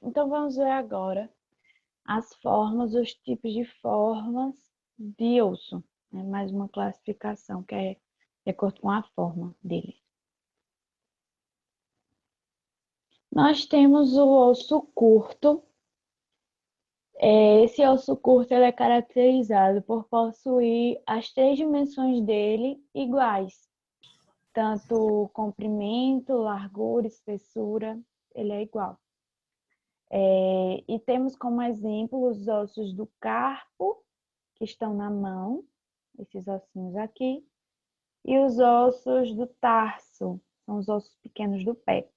Então, vamos ver agora as formas, os tipos de formas de osso. Mais uma classificação que é de acordo com a forma dele. Nós temos o osso curto. Esse osso curto ele é caracterizado por possuir as 3 dimensões dele iguais. Tanto comprimento, largura, espessura, ele é igual. E temos como exemplo os ossos do carpo, que estão na mão, esses ossinhos aqui, e os ossos do tarso, são os ossos pequenos do pé.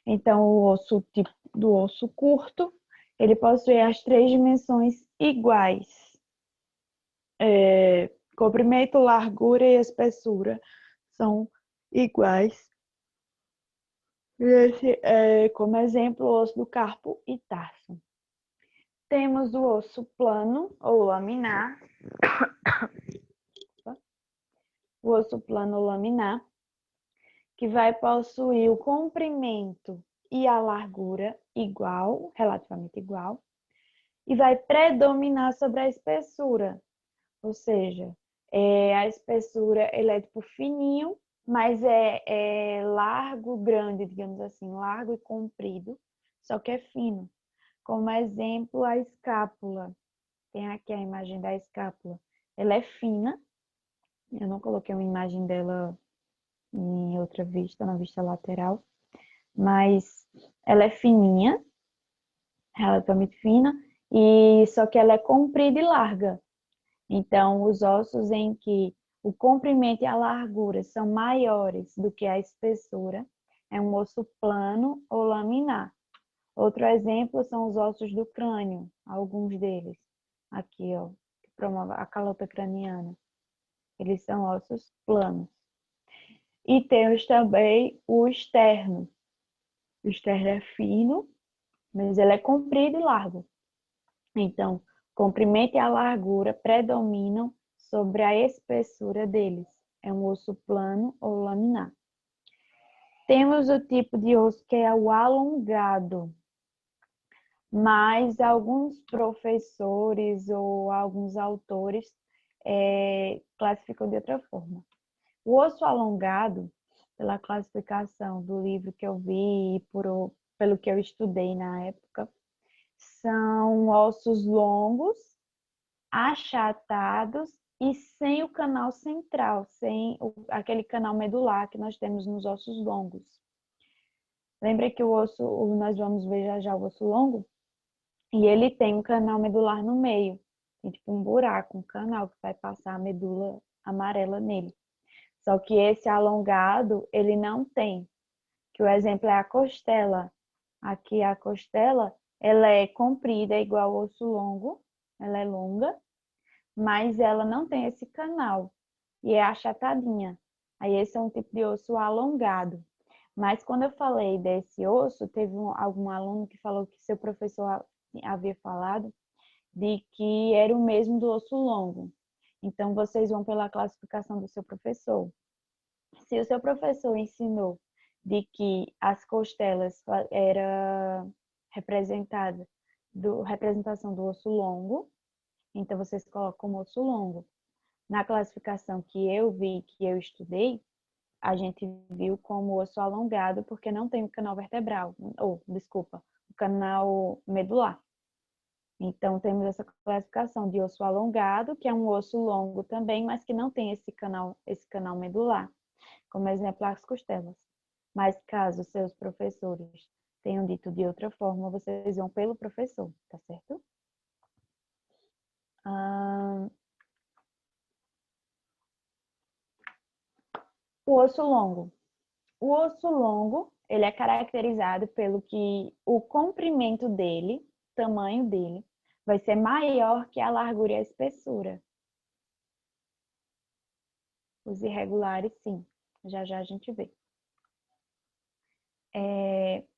Então, o osso tipo do osso curto, ele possui as 3 dimensões iguais. Comprimento, largura e espessura são iguais. Como exemplo, o osso do carpo e tarso. Temos o osso plano ou laminar. O osso plano ou laminar, que vai possuir o comprimento e a largura igual, relativamente igual, e vai predominar sobre a espessura. Ou seja, a espessura ele é tipo fininho, mas é largo, grande, digamos assim, largo e comprido, só que é fino. Como exemplo, a escápula. Tem aqui a imagem da escápula. Ela é fina. Eu não coloquei uma imagem dela em outra vista, na vista lateral. Mas ela é fininha, relativamente fina, e só que ela é comprida e larga. Então, os ossos em que o comprimento e a largura são maiores do que a espessura é um osso plano ou laminar. Outro exemplo são os ossos do crânio, alguns deles. Aqui, ó, que promove a calota craniana. Eles são ossos planos. E temos também o externo. O externo é fino, mas ele é comprido e largo. Então, comprimento e a largura predominam sobre a espessura deles. É um osso plano ou laminar. Temos o tipo de osso que é o alongado, mas alguns professores ou alguns autores classificam de outra forma. O osso alongado, pela classificação do livro que eu vi e pelo que eu estudei na época, são ossos longos, achatados e sem o canal central, sem aquele canal medular que nós temos nos ossos longos. Lembra que nós vamos ver já já o osso longo? E ele tem um canal medular no meio. Tem tipo um buraco, um canal que vai passar a medula amarela nele. Só que esse alongado, ele não tem. Que o exemplo é a costela. Aqui a costela, ela é comprida, é igual ao osso longo. Ela é longa, mas ela não tem esse canal. E é achatadinha. Aí esse é um tipo de osso alongado. Mas quando eu falei desse osso, teve algum aluno que falou que seu professor havia falado de que era o mesmo do osso longo. Então, vocês vão pela classificação do seu professor. Se o seu professor ensinou de que as costelas era representação do osso longo, então vocês colocam como osso longo. Na classificação que eu vi, que eu estudei, a gente viu como osso alongado porque não tem o canal vertebral, o canal medular. Então, temos essa classificação de osso alongado, que é um osso longo também, mas que não tem esse canal medular, como exemplo as costelas. Mas caso seus professores tenham dito de outra forma, vocês vão pelo professor, tá certo? O osso longo. O osso longo, ele é caracterizado pelo que o comprimento dele, tamanho dele, vai ser maior que a largura e a espessura. Os irregulares, sim. Já já a gente vê.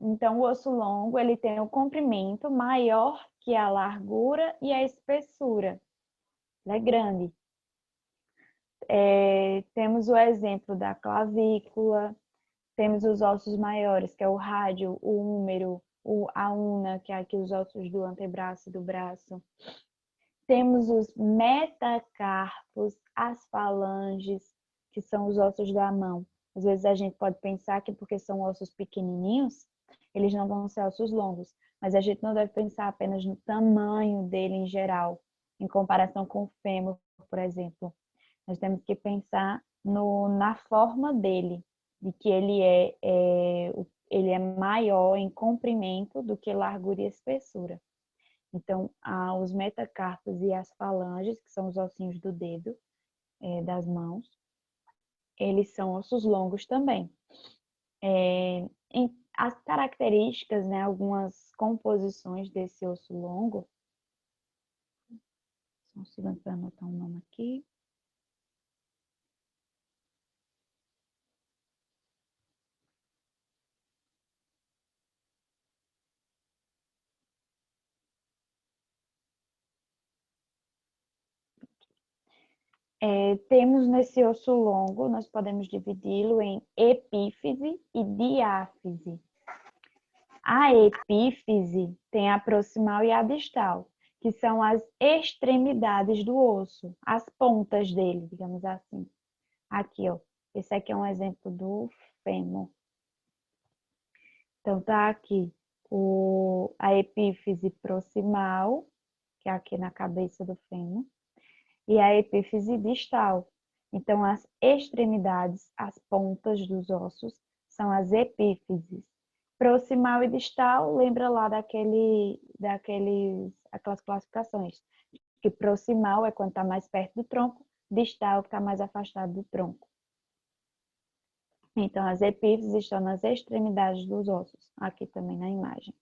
Então, o osso longo, ele tem o comprimento maior que a largura e a espessura. Ele é grande. Temos o exemplo da clavícula, Temos os ossos maiores, que é o rádio, o húmero, a una, que é aqui os ossos do antebraço e do braço. Temos os metacarpos, as falanges, que são os ossos da mão. Às vezes a gente pode pensar que porque são ossos pequenininhos, eles não vão ser ossos longos. Mas a gente não deve pensar apenas no tamanho dele em geral, em comparação com o fêmur, por exemplo. Nós temos que pensar na forma dele, de que ele é maior em comprimento do que largura e espessura. Então, os metacarpos e as falanges, que são os ossinhos do dedo, das mãos, eles são ossos longos também. As características, né, algumas composições desse osso longo, só um segundo para anotar um nome aqui. Temos nesse osso longo, nós podemos dividi-lo em epífise e diáfise. A epífise tem a proximal e a distal, que são as extremidades do osso, as pontas dele, digamos assim. Aqui, ó, esse aqui é um exemplo do fêmur. Então, tá aqui a epífise proximal, que é aqui na cabeça do fêmur, e a epífise distal. Então, as extremidades, as pontas dos ossos, são as epífises. Proximal e distal, lembra lá aquelas classificações. Que proximal é quando está mais perto do tronco, distal que está mais afastado do tronco. Então, as epífises estão nas extremidades dos ossos, aqui também na imagem.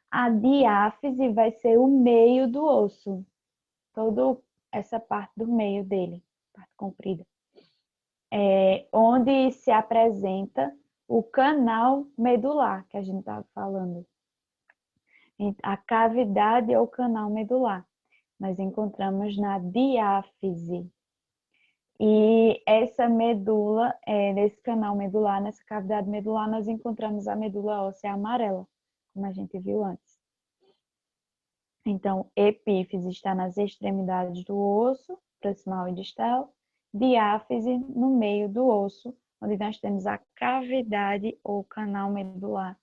A diáfise vai ser o meio do osso, toda essa parte do meio dele, parte comprida, onde se apresenta o canal medular, que a gente estava falando. A cavidade é o canal medular. Nós encontramos na diáfise. E essa medula, nesse canal medular, nessa cavidade medular, nós encontramos a medula óssea amarela, como a gente viu antes. Então, epífise está nas extremidades do osso, proximal e distal, diáfise no meio do osso, onde nós temos a cavidade ou canal medular.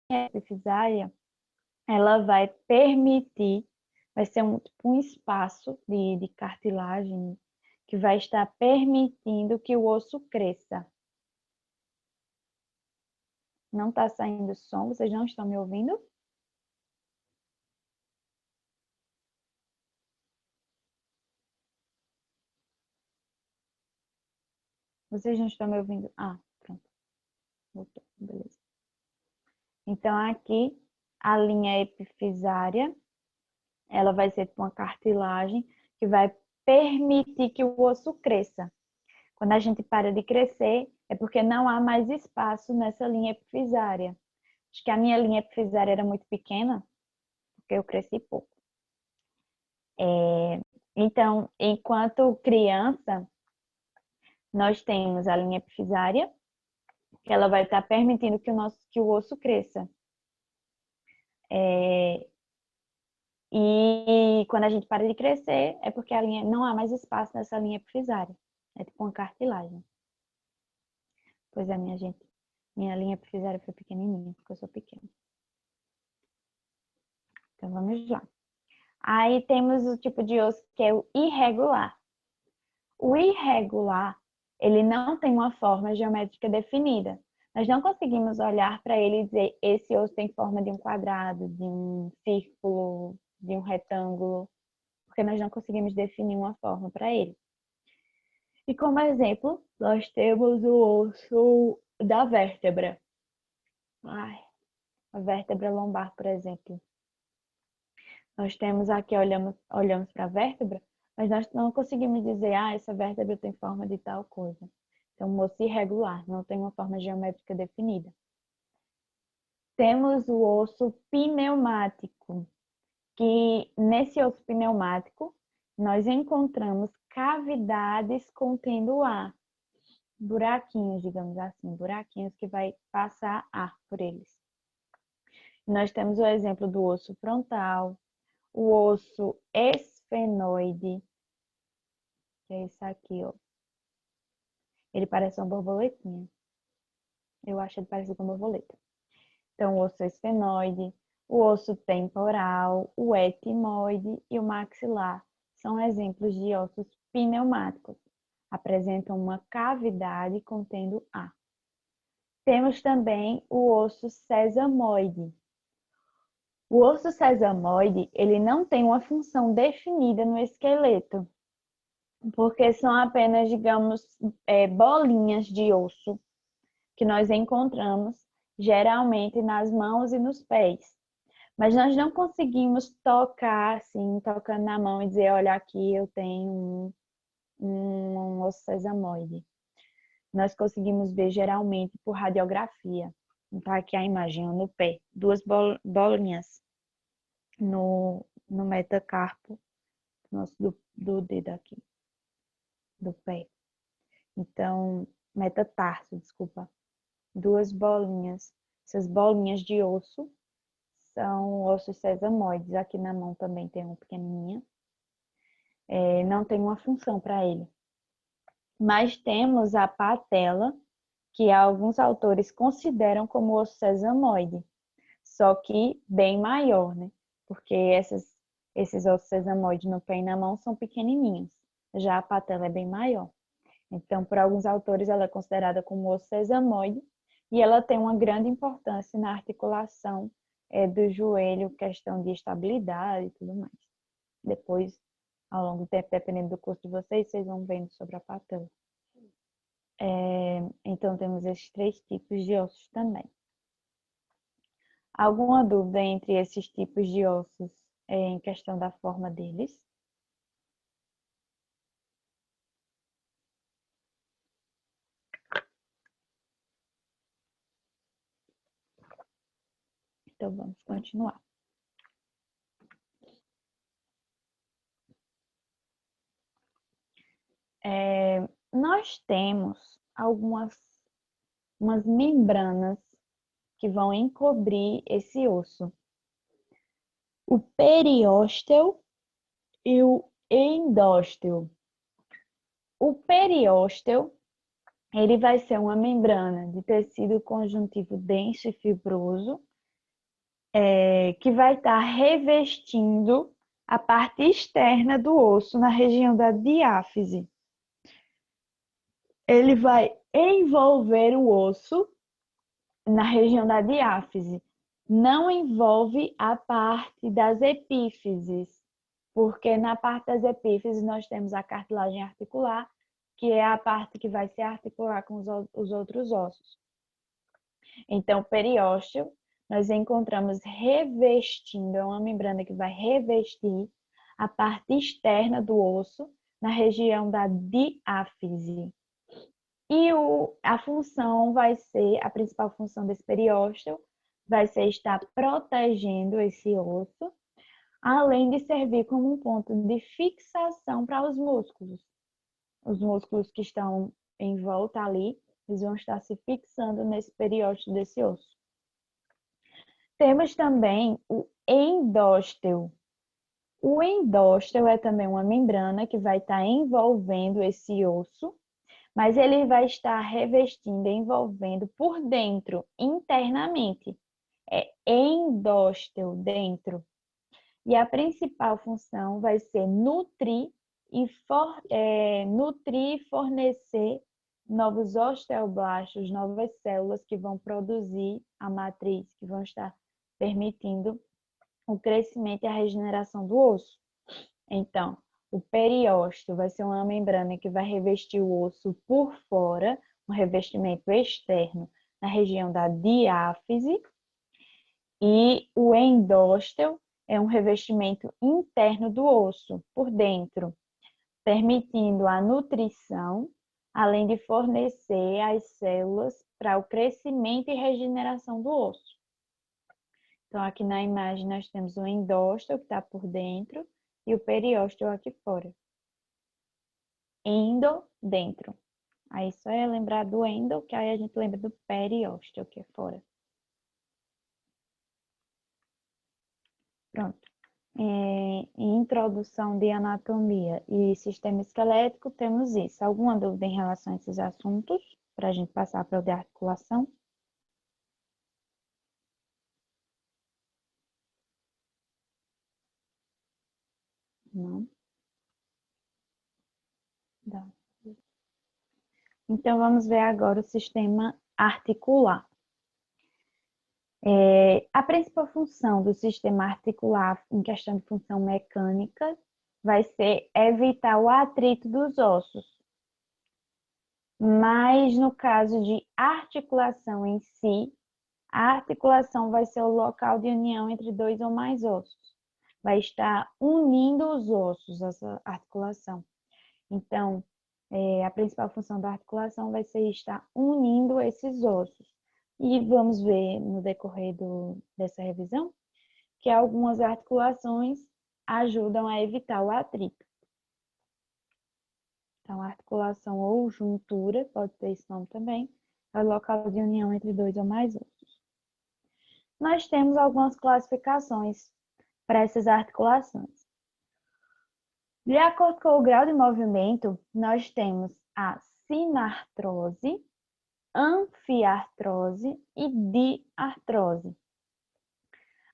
A epifisária, ela vai permitir, vai ser um espaço de cartilagem que vai estar permitindo que o osso cresça. Não está saindo som, vocês não estão me ouvindo? Vocês não estão me ouvindo? Ah, pronto. Voltou, beleza. Então, aqui, a linha epifisária, ela vai ser uma cartilagem que vai permitir que o osso cresça. Quando a gente para de crescer, é porque não há mais espaço nessa linha epifisária. Acho que a minha linha epifisária era muito pequena, porque eu cresci pouco. Então, enquanto criança, nós temos a linha epifisária, que ela vai estar permitindo que o osso cresça. E quando a gente para de crescer, é porque não há mais espaço nessa linha epifisária. É tipo uma cartilagem. Pois é, minha gente. Minha linha epifisária foi pequenininha, porque eu sou pequena. Então, vamos lá. Aí temos o tipo de osso que é o irregular. O irregular, ele não tem uma forma geométrica definida. Nós não conseguimos olhar para ele e dizer esse osso tem forma de um quadrado, de um círculo, de um retângulo, porque nós não conseguimos definir uma forma para ele. E como exemplo, nós temos o osso da vértebra. A vértebra lombar, por exemplo. Nós temos aqui, olhamos para a vértebra, mas nós não conseguimos dizer, essa vértebra tem forma de tal coisa. Então, um osso irregular, não tem uma forma geométrica definida. Temos o osso pneumático, que nesse osso pneumático nós encontramos cavidades contendo ar, buraquinhos, digamos assim, buraquinhos que vai passar ar por eles. Nós temos o exemplo do osso frontal, o osso esfenoide, que é esse aqui, ó. Ele parece uma borboletinha. Eu acho ele parecido com uma borboleta. Então, o osso esfenoide, o osso temporal, o etimoide e o maxilar são exemplos de ossos pneumáticos. Apresentam uma cavidade contendo ar. Temos também o osso sesamoide. O osso sesamoide, ele não tem uma função definida no esqueleto, porque são apenas, digamos, bolinhas de osso que nós encontramos geralmente nas mãos e nos pés. Mas nós não conseguimos tocar, assim, tocando na mão e dizer, olha, aqui eu tenho um osso sesamoide. Nós conseguimos ver geralmente por radiografia. Então, aqui a imagem no pé, duas bolinhas no metacarpo do dedo aqui, do pé. Então, metatarso, desculpa. Duas bolinhas. Essas bolinhas de osso são ossos sesamoides. Aqui na mão também tem um pequenininho. Não tem uma função para ele. Mas temos a patela, que alguns autores consideram como osso sesamoide, só que bem maior, né? Porque esses ossos sesamoides no pé e na mão são pequenininhos. Já a patela é bem maior. Então, por alguns autores, ela é considerada como osso sesamoide e ela tem uma grande importância na articulação do joelho, questão de estabilidade e tudo mais. Depois, ao longo do tempo, dependendo do curso de vocês, vocês vão vendo sobre a patela. Então, temos esses três tipos de ossos também. Alguma dúvida entre esses tipos de ossos em questão da forma deles? Então, vamos continuar. Nós temos umas membranas que vão encobrir esse osso. O periósteo e o endósteo. O periósteo, ele vai ser uma membrana de tecido conjuntivo denso e fibroso, que vai estar revestindo a parte externa do osso, na região da diáfise. Ele vai envolver o osso na região da diáfise. Não envolve a parte das epífises, porque na parte das epífises nós temos a cartilagem articular, que é a parte que vai se articular com os outros ossos. Então, o periósteo, nós encontramos revestindo, é uma membrana que vai revestir a parte externa do osso na região da diáfise. E a função vai ser, a principal função desse periósteo, vai ser estar protegendo esse osso, além de servir como um ponto de fixação para os músculos. Os músculos que estão em volta ali, eles vão estar se fixando nesse periósteo desse osso. Temos também o endósteo. O endósteo é também uma membrana que vai estar envolvendo esse osso, mas ele vai estar revestindo, envolvendo por dentro, internamente. É endósteo, dentro. E a principal função vai ser nutrir e fornecer novos osteoblastos, novas células que vão produzir a matriz, que vão estar permitindo o crescimento e a regeneração do osso. Então, o periósteo vai ser uma membrana que vai revestir o osso por fora, um revestimento externo na região da diáfise, e o endósteo é um revestimento interno do osso, por dentro, permitindo a nutrição, além de fornecer as células para o crescimento e regeneração do osso. Então, aqui na imagem nós temos o endósteo, que está por dentro, e o periósteo aqui fora. Endo, dentro. Aí só é lembrar do endo, que aí a gente lembra do periósteo, que é fora. Pronto. Em introdução de anatomia e sistema esquelético, temos isso. Alguma dúvida em relação a esses assuntos? Para a gente passar para o de articulação? Não? Dá. Então, vamos ver agora o sistema articular. A principal função do sistema articular, em questão de função mecânica, vai ser evitar o atrito dos ossos. Mas no caso de articulação em si, a articulação vai ser o local de união entre dois ou mais ossos. Vai estar unindo os ossos, essa articulação. Então, a principal função da articulação vai ser estar unindo esses ossos. E vamos ver no decorrer dessa revisão que algumas articulações ajudam a evitar o atrito. Então, articulação ou juntura, pode ter esse nome também, é o local de união entre dois ou mais ossos. Nós temos algumas classificações para essas articulações. De acordo com o grau de movimento, nós temos a sinartrose, anfiartrose e diartrose.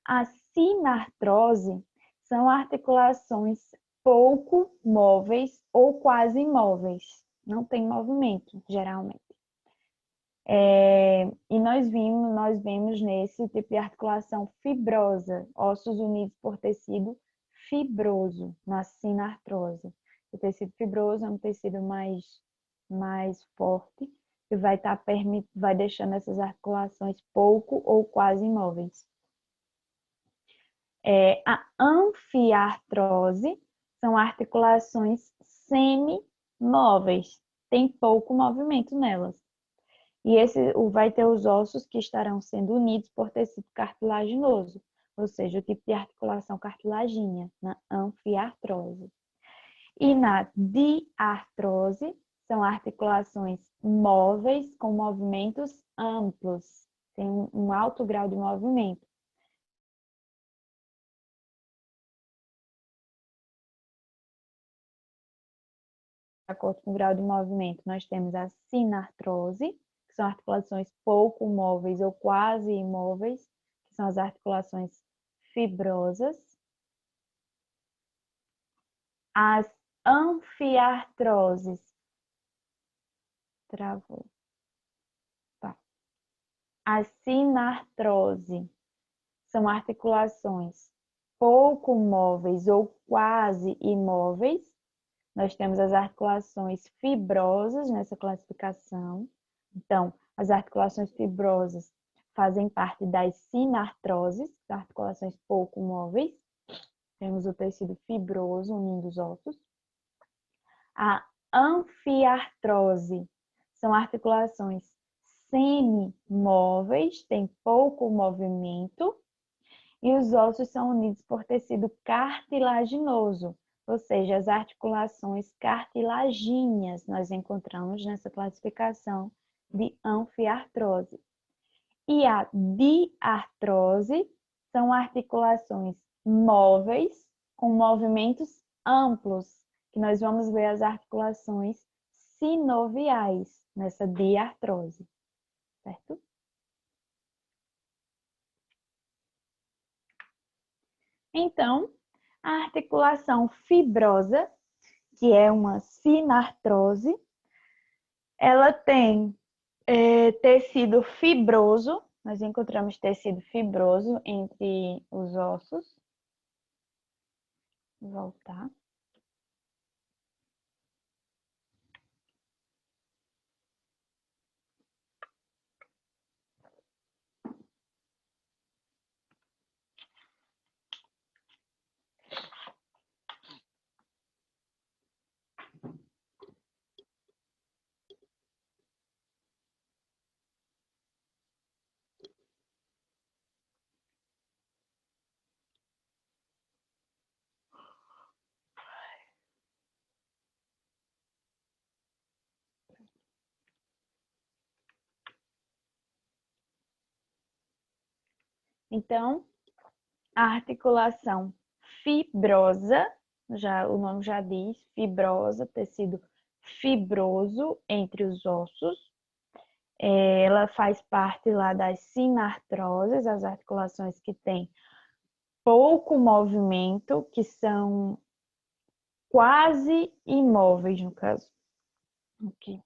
A sinartrose são articulações pouco móveis ou quase imóveis. Não tem movimento, geralmente. E nós vemos nesse tipo de articulação fibrosa, ossos unidos por tecido fibroso, na sinartrose. O tecido fibroso é um tecido mais forte e vai deixando essas articulações pouco ou quase imóveis. A anfiartrose são articulações semimóveis, tem pouco movimento nelas. E esse vai ter os ossos que estarão sendo unidos por tecido cartilaginoso, ou seja, o tipo de articulação cartilagínea, na anfiartrose. E na diartrose, são articulações móveis com movimentos amplos, tem um alto grau de movimento. De acordo com o grau de movimento, nós temos a sinartrose, que são articulações pouco móveis ou quase imóveis, que são as articulações fibrosas. As anfiartroses. Travou. Tá. A sinartrose são articulações pouco móveis ou quase imóveis. Nós temos as articulações fibrosas nessa classificação. Então, as articulações fibrosas fazem parte das sinartroses, articulações pouco móveis. Temos o tecido fibroso unindo os ossos. A anfiartrose são articulações semimóveis, tem pouco movimento, e os ossos são unidos por tecido cartilaginoso, ou seja, as articulações cartilagíneas nós encontramos nessa classificação de anfiartrose. E a diartrose são articulações móveis com movimentos amplos, que nós vamos ver as articulações sinoviais nessa diartrose, certo? Então, a articulação fibrosa, que é uma sinartrose, ela tem tecido fibroso, nós encontramos tecido fibroso entre os ossos. Vou voltar. Então, a articulação fibrosa, o nome já diz, fibrosa, tecido fibroso entre os ossos. Ela faz parte lá das sinartroses, as articulações que têm pouco movimento, que são quase imóveis, no caso. Aqui.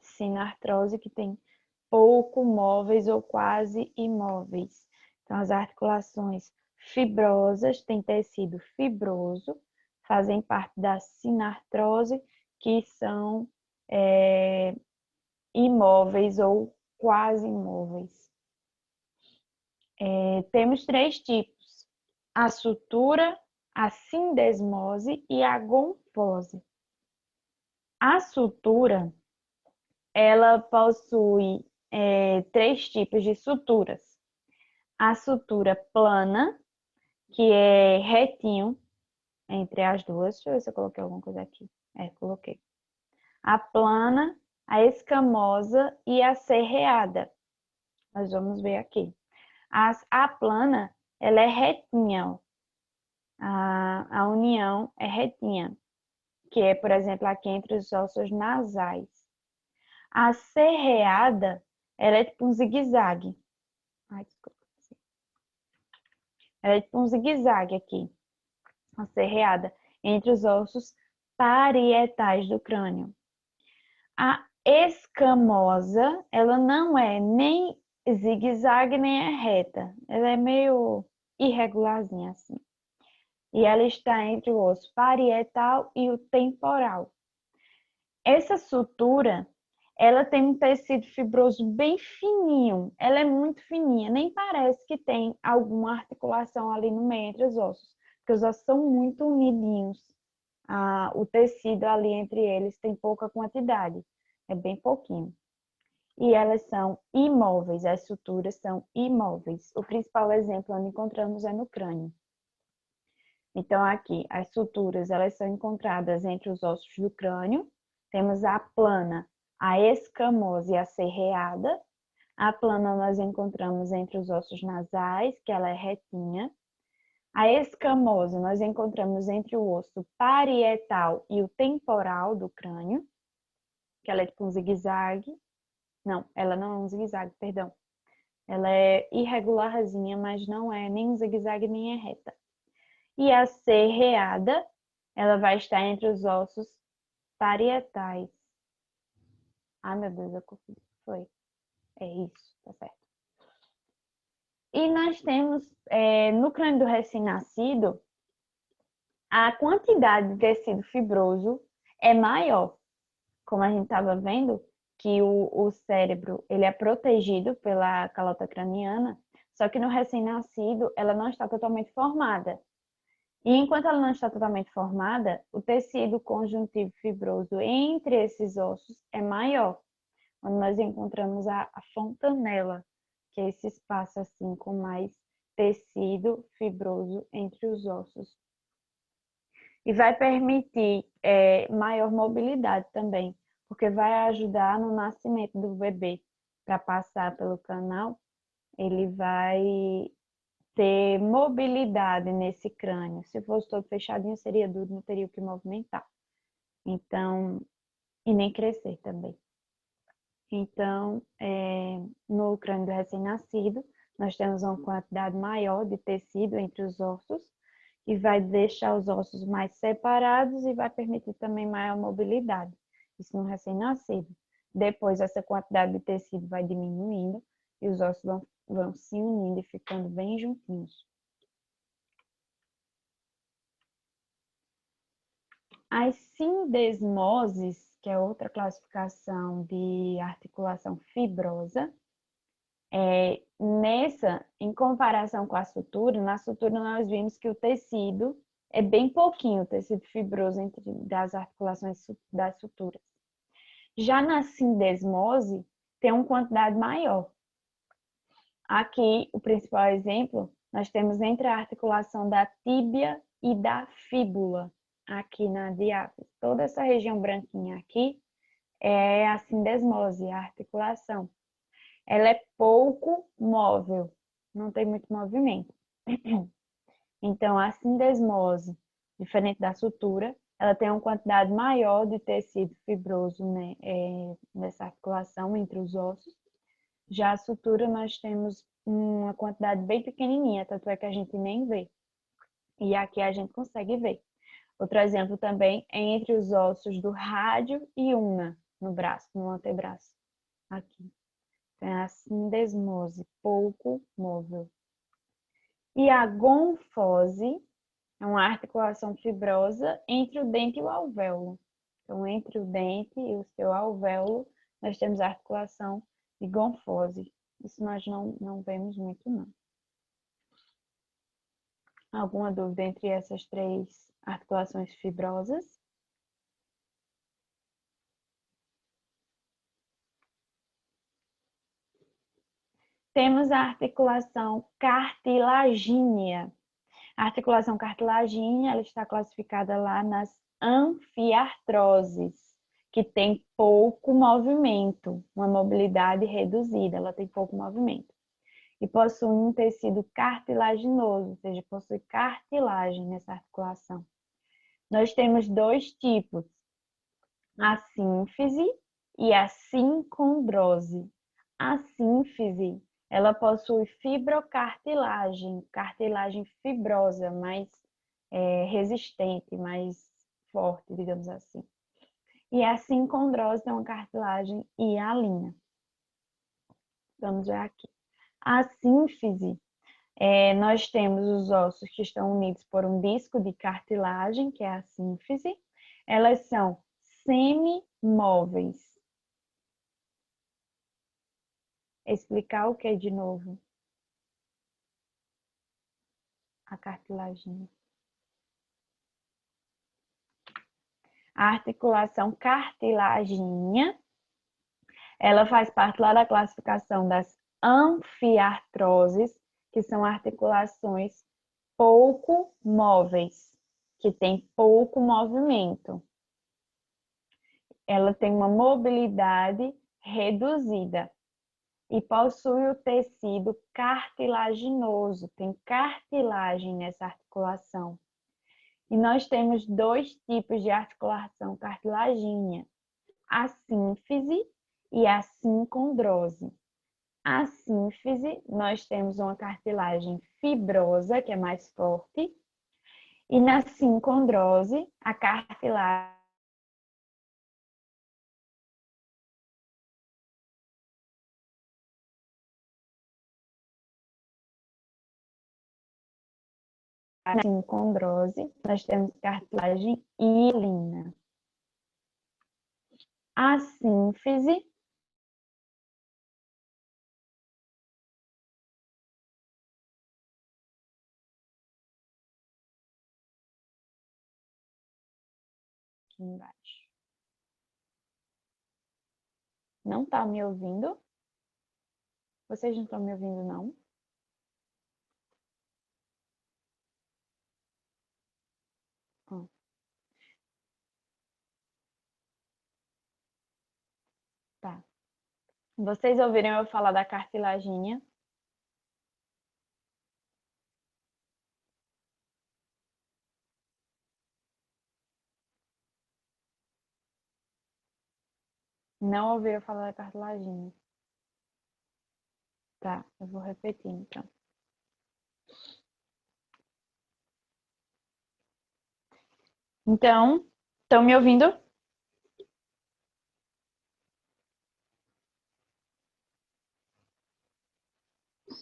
Sinartrose que tem pouco móveis ou quase imóveis. Então, as articulações fibrosas têm tecido fibroso, fazem parte da sinartrose, que são imóveis ou quase imóveis. Temos 3 tipos: a sutura, a sindesmose e a gonfose. A sutura, ela possui 3 tipos de suturas. A sutura plana, que é retinho entre as duas. Deixa eu ver se eu coloquei alguma coisa aqui. Coloquei. A plana, a escamosa e a serreada. Nós vamos ver aqui. A plana, ela é retinha. A união é retinha, que é, por exemplo, aqui entre os ossos nasais. A serreada, ela é tipo um zigue-zague. Ai, desculpa. Ela é tipo um zigue-zague aqui, a serreada, entre os ossos parietais do crânio. A escamosa, ela não é nem zigue-zague, nem é reta. Ela é meio irregularzinha assim. E ela está entre o osso parietal e o temporal. Essa sutura, ela tem um tecido fibroso bem fininho. Ela é muito fininha, nem parece que tem alguma articulação ali no meio entre os ossos, porque os ossos são muito unidinhos. O tecido ali entre eles tem pouca quantidade, é bem pouquinho. E elas são imóveis, as suturas são imóveis. O principal exemplo onde encontramos é no crânio. Então, aqui, as suturas, elas são encontradas entre os ossos do crânio. Temos a plana, a escamosa e a serreada. A plana nós encontramos entre os ossos nasais, que ela é retinha. A escamosa nós encontramos entre o osso parietal e o temporal do crânio, que ela é tipo um zigue-zague. Não, ela não é um zigue-zague, perdão. Ela é irregularzinha, mas não é nem um zigue-zague, nem é reta. E a serreada, ela vai estar entre os ossos parietais. Ai, meu Deus, eu confundi. Foi. É isso, tá certo. E nós temos, no crânio do recém-nascido, a quantidade de tecido fibroso é maior. Como a gente estava vendo, que o cérebro ele é protegido pela calota craniana, só que no recém-nascido ela não está totalmente formada. E enquanto ela não está totalmente formada, o tecido conjuntivo fibroso entre esses ossos é maior, onde nós encontramos a fontanela, que é esse espaço assim com mais tecido fibroso entre os ossos. E vai permitir maior mobilidade também, porque vai ajudar no nascimento do bebê. Para passar pelo canal, ele vai ter mobilidade nesse crânio. Se fosse todo fechadinho, seria duro, não teria o que movimentar. Então, e nem crescer também. Então, no crânio do recém-nascido, nós temos uma quantidade maior de tecido entre os ossos e vai deixar os ossos mais separados e vai permitir também maior mobilidade. Isso no recém-nascido. Depois, essa quantidade de tecido vai diminuindo e os ossos vão se unindo e ficando bem juntinhos. As sindesmoses, que é outra classificação de articulação fibrosa, nessa, em comparação com a sutura, na sutura nós vimos que o tecido é bem pouquinho, o tecido fibroso das articulações das suturas. Já na sindesmose, tem uma quantidade maior. Aqui, o principal exemplo, nós temos entre a articulação da tíbia e da fíbula, aqui na diáfise. Toda essa região branquinha aqui é a sindesmose, a articulação. ela é pouco móvel, não tem muito movimento. Então, a sindesmose, diferente da sutura, ela tem uma quantidade maior de tecido fibroso, né, nessa articulação entre os ossos. Já a sutura, nós temos uma quantidade bem pequenininha, tanto é que a gente nem vê. E aqui a gente consegue ver. Outro exemplo também é entre os ossos do rádio e ulna, no braço, no antebraço. Aqui. Tem a sindesmose, pouco móvel. E a gonfose é uma articulação fibrosa entre o dente e o alvéolo. Então, entre o dente e o seu alvéolo, nós temos a articulação de gonfose. Isso nós não vemos muito, não. Alguma dúvida entre essas três articulações fibrosas? Temos a articulação cartilagínea. A articulação cartilagínea ela está classificada lá nas anfiartroses, que tem pouco movimento, uma mobilidade reduzida, ela tem pouco movimento. E possui um tecido cartilaginoso, ou seja, possui cartilagem nessa articulação. Nós temos dois tipos, a sínfise e a sincondrose. A sínfise, ela possui fibrocartilagem, cartilagem fibrosa, mais resistente, mais forte, digamos assim. E a sincondrose é uma cartilagem hialina. Vamos ver aqui. A sínfise, nós temos os ossos que estão unidos por um disco de cartilagem, que é a sínfise. Elas são semimóveis. Explicar o que de novo? A cartilagem. A articulação cartilagínea, ela faz parte lá da classificação das anfiartroses, que são articulações pouco móveis, que tem pouco movimento. Ela tem uma mobilidade reduzida e possui o tecido cartilaginoso, tem cartilagem nessa articulação. E nós temos dois tipos de articulação cartilagínea, a sínfise e a sincondrose. A sínfise, nós temos uma cartilagem fibrosa, que é mais forte, e na sincondrose, a cartilagem na sincondrose, nós temos cartilagem hialina. A sínfise, aqui embaixo. Não está me ouvindo? Vocês não estão me ouvindo, não? Tá. Vocês ouviram eu falar da cartilagínea? Não ouviram falar da cartilagínea? Tá, eu vou repetir então. Então, estão me ouvindo?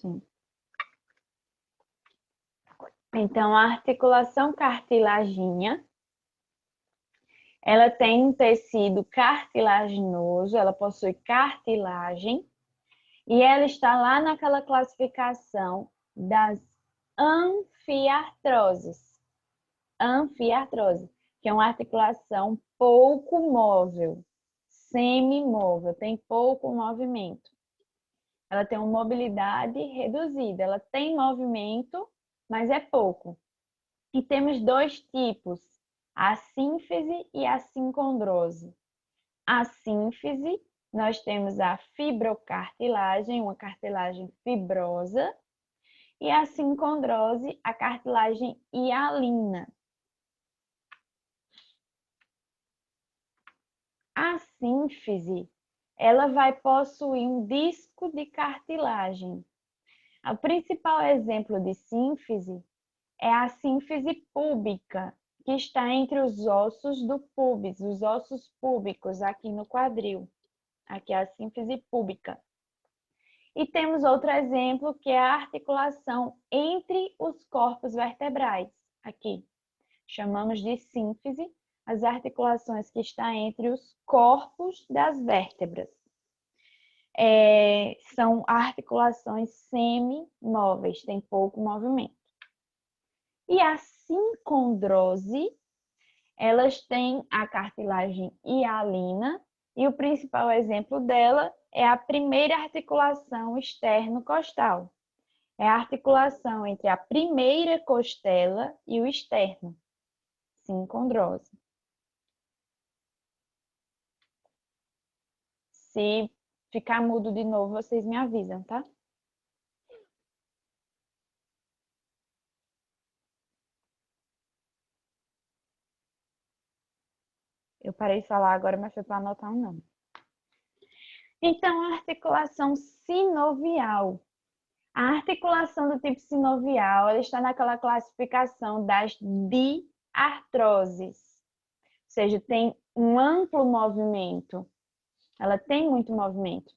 Sim. Então, a articulação cartilagínea, ela tem um tecido cartilaginoso, ela possui cartilagem, e ela está lá naquela classificação das anfiartroses. Anfiartrose, que é uma articulação pouco móvel, semimóvel, tem pouco movimento. Ela tem uma mobilidade reduzida, ela tem movimento, mas é pouco. E temos dois tipos, a sínfise e a sincondrose. A sínfise, nós temos a fibrocartilagem, uma cartilagem fibrosa, e a sincondrose, a cartilagem hialina. A sínfise, ela vai possuir um disco de cartilagem. O principal exemplo de sínfise é a sínfise púbica, que está entre os ossos do púbis, os ossos púbicos aqui no quadril. Aqui é a sínfise púbica. E temos outro exemplo, que é a articulação entre os corpos vertebrais. Aqui, chamamos de sínfise as articulações que estão entre os corpos das vértebras. São articulações semimóveis, tem pouco movimento. E a sincondrose, elas têm a cartilagem hialina, e o principal exemplo dela é a primeira articulação externo-costal. É a articulação entre a primeira costela e o externo. Sincondrose. Se ficar mudo de novo, vocês me avisam, tá? Eu parei de falar agora, mas foi para anotar um nome. Então, a articulação sinovial. A articulação do tipo sinovial, ela está naquela classificação das diartroses. Ou seja, tem um amplo movimento. Ela tem muito movimento.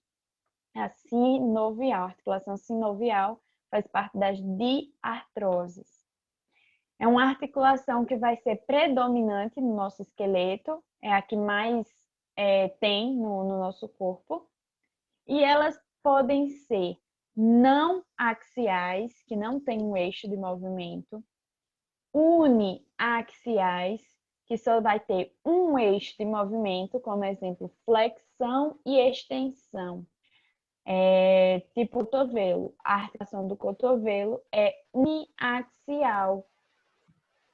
A sinovial, a articulação sinovial faz parte das diartroses. É uma articulação que vai ser predominante no nosso esqueleto, é a que mais tem no nosso corpo. E elas podem ser não axiais, que não têm um eixo de movimento, uniaxiais, que só vai ter um eixo de movimento, como exemplo, flexão e extensão. Tipo cotovelo, a articulação do cotovelo é uniaxial,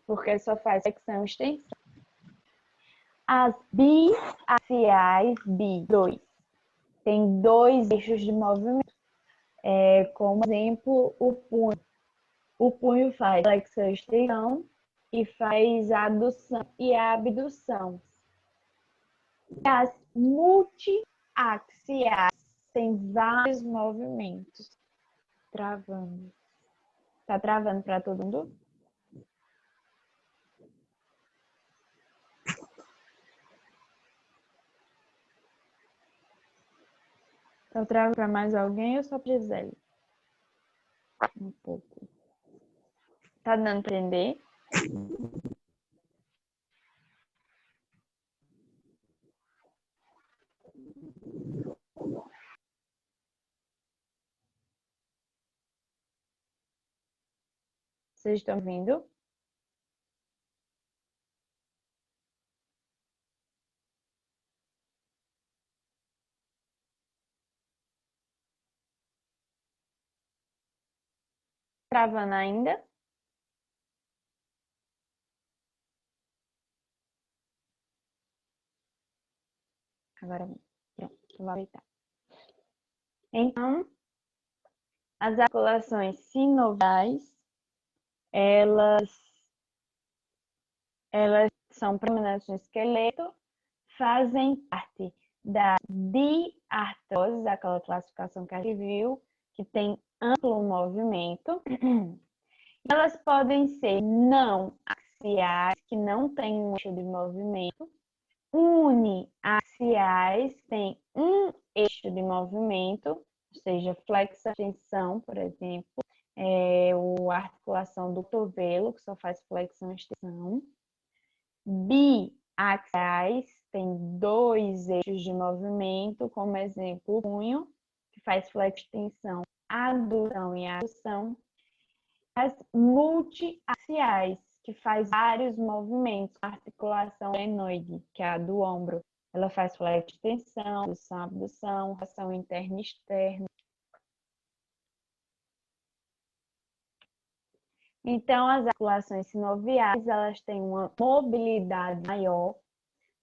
porque só faz flexão e extensão. As biaxiais, bi2, tem dois eixos de movimento. Como exemplo, o punho. O punho faz flexão e extensão e faz a adução e a abdução. As multiaxiais têm vários movimentos. Travando. Tá travando para todo mundo? Tá travando para mais alguém ou só para Gisele? Um pouco. Tá dando para entender? Vocês estão ouvindo? Travando ainda? Agora, pronto, vou aproveitar. Então, as articulações sinoviais, elas são predominantes no esqueleto, fazem parte da diartrose, aquela classificação que a gente viu, que tem amplo movimento. Elas podem ser não axiais, que não têm um eixo de movimento, uniaxiais, tem um eixo de movimento, ou seja, flexão, extensão, por exemplo, a articulação do cotovelo, que só faz flexão e extensão. Biaxiais, tem dois eixos de movimento, como exemplo, o punho, que faz flexão, extensão, adução e abdução. As multiaxiais, que faz vários movimentos, a articulação glenoide, que é a do ombro. Ela faz flexão, extensão, adução, abdução, rotação interna e externa. Então, as articulações sinoviais, elas têm uma mobilidade maior,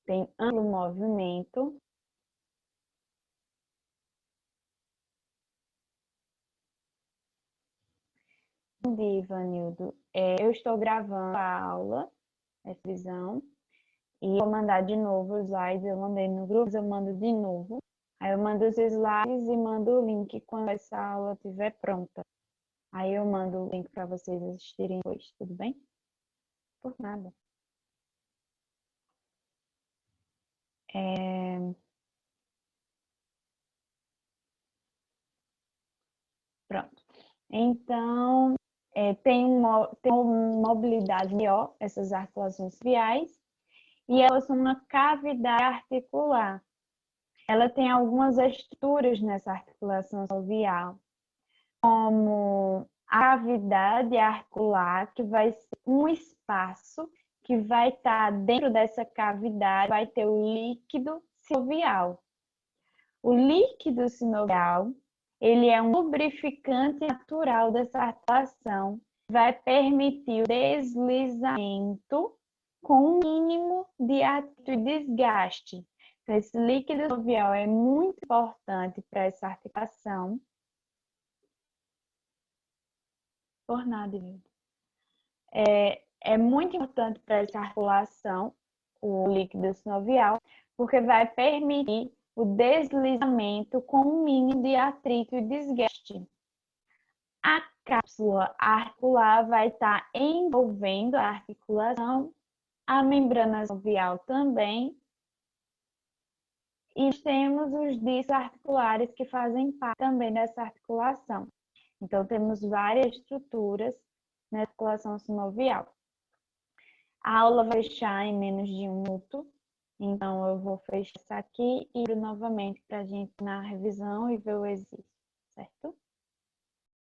têm amplo movimento Bom dia, Ivanildo. Eu estou gravando a aula, essa visão, e vou mandar de novo os slides. Eu mandei no grupo, eu mando de novo. Aí eu mando os slides e mando o link quando essa aula estiver pronta. Aí eu mando o link para vocês assistirem depois, tudo bem? Por nada. Pronto. Então, tem uma mobilidade maior, essas articulações viais, e elas são uma cavidade articular. Ela tem algumas estruturas nessa articulação salvial, como a cavidade articular, que vai ser um espaço que vai estar dentro dessa cavidade, vai ter o líquido sinovial. O líquido sinovial, ele é um lubrificante natural dessa articulação, vai permitir o deslizamento com um mínimo de atrito e desgaste. Então, esse líquido sinovial é muito importante para essa articulação. Por nada, Nildo. É muito importante para essa articulação, o líquido sinovial, porque vai permitir o deslizamento com um mínimo de atrito e desgaste. A cápsula articular vai estar envolvendo a articulação, a membrana sinovial também, e temos os discos articulares que fazem parte também dessa articulação. Então, temos várias estruturas na articulação sinovial. A aula vai fechar em menos de 1 minuto, então eu vou fechar isso aqui e ir novamente para a gente na revisão e ver o exercício, certo?